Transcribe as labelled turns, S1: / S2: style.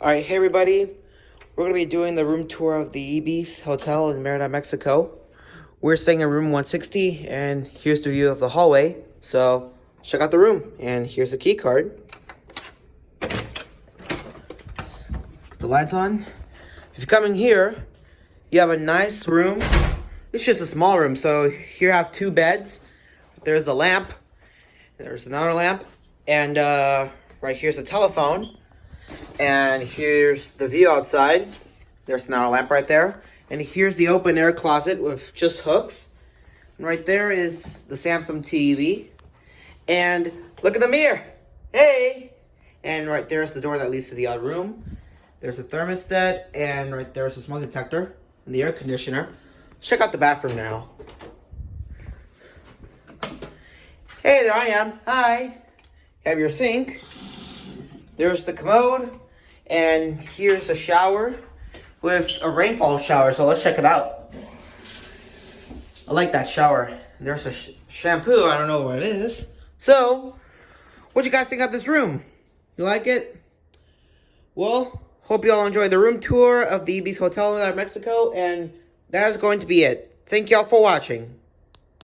S1: Alright, hey everybody. We're going to be doing the room tour of the Ibis Hotel in Merida, Mexico. We're staying in room 160, and here's the view of the hallway. So, check out the room, and here's the key card. Put the lights on. If you come in here, you have a nice room. It's just a small room, so here I have two beds. There's a lamp. There's another lamp. And right here's a telephone. And here's the view outside. There's another lamp right there. And here's the open air closet with just hooks. And right there is the Samsung TV. And look at the mirror. Hey! And right there's the door that leads to the other room. There's a thermostat. And right there's a smoke detector and the air conditioner. Check out the bathroom now. Hey, there I am. Hi. Have your sink. There's the commode, and here's a shower with a rainfall shower, so let's check it out. I like that shower. There's a shampoo, I don't know what it is. So, what do you guys think of this room? You like it? Well, hope you all enjoyed the room tour of the Ibis Hotel in Mexico, and that is going to be it. Thank y'all for watching.